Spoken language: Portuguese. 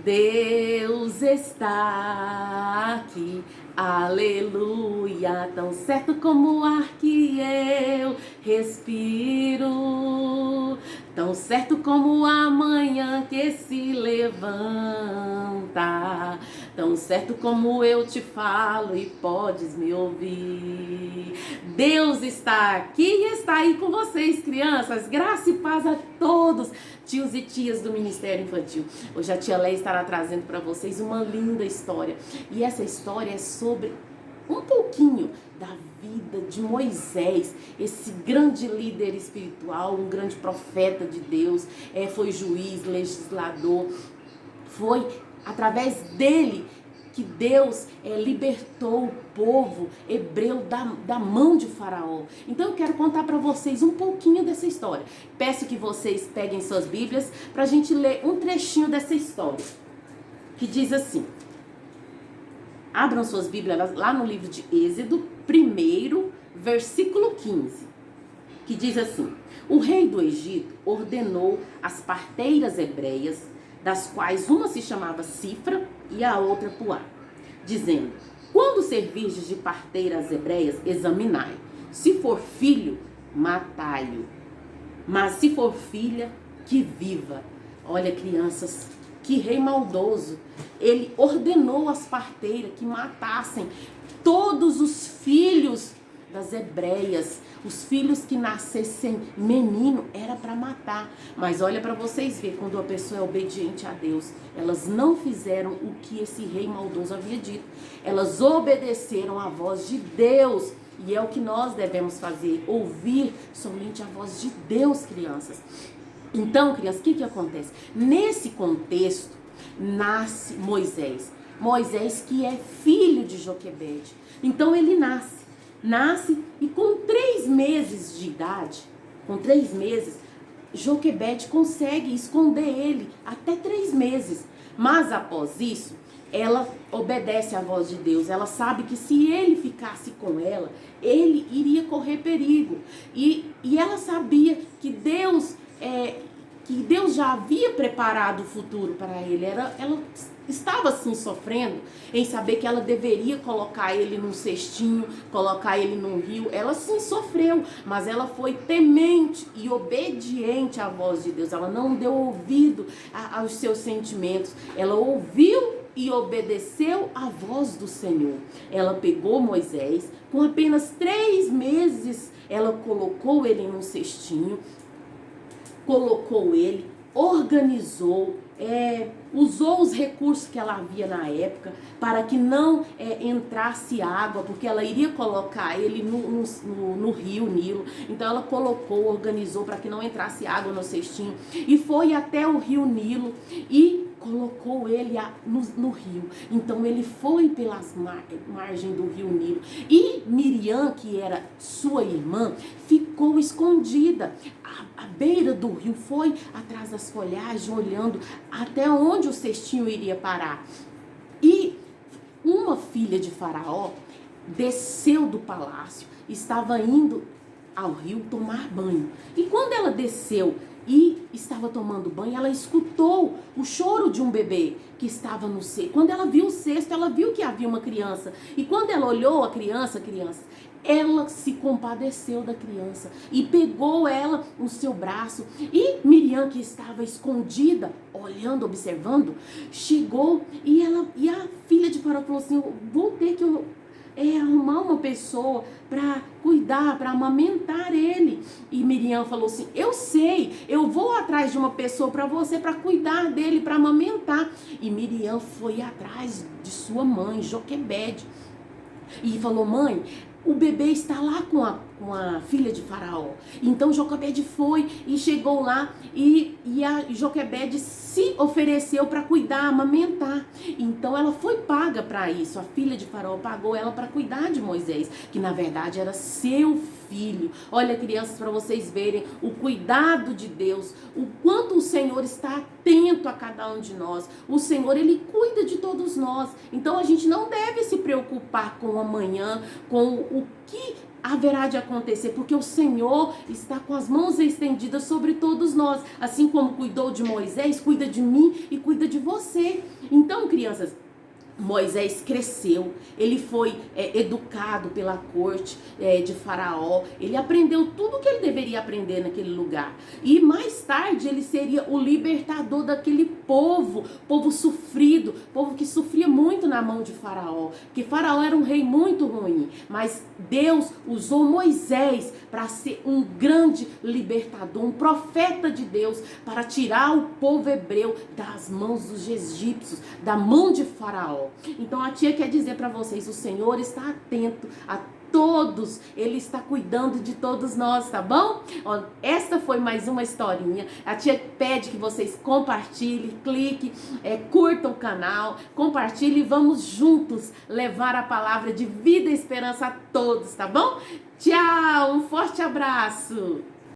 Deus está aqui, aleluia, tão certo como o ar que eu respiro, tão certo como a manhã que se levanta, tão certo como eu te falo e podes me ouvir. Deus está aqui e está aí com vocês, crianças. Graça e paz a todos, tios e tias do Ministério Infantil. Hoje a tia Leia estará trazendo para vocês uma linda história. E essa história é sobre um pouquinho da vida de Moisés, esse grande líder espiritual, um grande profeta de Deus, foi juiz, legislador. Foi através dele que Deus libertou o povo hebreu da mão de Faraó. Então eu quero contar para vocês um pouquinho dessa história. Peço que vocês peguem suas Bíblias para a gente ler um trechinho dessa história, que diz assim. Abram suas Bíblias lá no livro de Êxodo, 1º, versículo 15, que diz assim: o rei do Egito ordenou as parteiras hebreias, das quais uma se chamava Cifra e a outra Puá, dizendo: quando servirdes de parteiras hebreias, examinai. Se for filho, matai-o. Mas se for filha, que viva. Olha, crianças, que rei maldoso. Ele ordenou às parteiras que matassem todos os filhos das hebreias. Os filhos que nascessem menino era para matar. Mas olha para vocês verem, quando a pessoa é obediente a Deus, elas não fizeram o que esse rei maldoso havia dito. Elas obedeceram à voz de Deus. E é o que nós devemos fazer, ouvir somente a voz de Deus, crianças. Então, crianças, o que acontece? Nesse contexto, nasce Moisés. Moisés que é filho de Joquebede. Então ele nasce e com 3 meses de idade, Joquebede consegue esconder ele até 3 meses. Mas após isso, ela obedece à voz de Deus. Ela sabe que se ele ficasse com ela, ele iria correr perigo. E ela sabia que Deus já havia preparado o futuro para ele. Ela estava assim sofrendo em saber que ela deveria colocar ele num cestinho, colocar ele num rio. Ela sim sofreu, mas ela foi temente e obediente à voz de Deus. Ela não deu ouvido aos seus sentimentos. Ela ouviu e obedeceu à voz do Senhor. Ela pegou Moisés, com apenas 3 meses, ela colocou ele num cestinho, colocou ele, organizou, usou os recursos que ela havia na época para que não entrasse água, porque ela iria colocar ele no rio Nilo. Então ela colocou, organizou para que não entrasse água no cestinho e foi até o rio Nilo e colocou ele no rio. Então ele foi pelas margens do rio Nilo. E Miriam, que era sua irmã, ficou escondida à beira do rio, foi atrás das folhagens, olhando até onde o cestinho iria parar. E uma filha de Faraó desceu do palácio, estava indo ao rio tomar banho. E quando ela desceu e estava tomando banho, ela escutou o choro de um bebê que estava no cesto. Quando ela viu o cesto, ela viu que havia uma criança. E quando ela olhou a criança, ela se compadeceu da criança e pegou ela no seu braço. E Miriam, que estava escondida, olhando, observando, chegou e a filha de Faraó falou assim: eu vou ter que arrumar uma pessoa para cuidar, para amamentar ele. E Miriam falou assim: eu sei, eu vou atrás de uma pessoa para você, para cuidar dele, para amamentar. E Miriam foi atrás de sua mãe, Joquebede, e falou: mãe, o bebê está lá com a filha de Faraó. Então Joquebede foi e chegou lá e a Joquebede se ofereceu para cuidar, amamentar. Então ela foi paga para isso. A filha de Faraó pagou ela para cuidar de Moisés, que na verdade era seu filho. Olha, crianças, para vocês verem o cuidado de Deus, o quanto o Senhor está atento a cada um de nós. O Senhor, Ele cuida de todos nós. Então a gente não deve se preocupar com o amanhã, com o que haverá de acontecer, porque o Senhor está com as mãos estendidas sobre todos nós, assim como cuidou de Moisés, cuida de mim e cuida de você. Então, crianças, Moisés cresceu, ele foi educado pela corte de Faraó, ele aprendeu tudo o que ele deveria aprender naquele lugar. E mais tarde ele seria o libertador daquele povo sofrido, povo que sofria muito na mão de Faraó, porque Faraó era um rei muito ruim, mas Deus usou Moisés para ser um grande libertador, um profeta de Deus, para tirar o povo hebreu das mãos dos egípcios, da mão de Faraó. Então a tia quer dizer para vocês, o Senhor está atento a todos, Ele está cuidando de todos nós, tá bom? Ó, esta foi mais uma historinha. A tia pede que vocês compartilhem, cliquem, curtam o canal, compartilhem e vamos juntos levar a palavra de vida e esperança a todos, tá bom? Tchau, um forte abraço!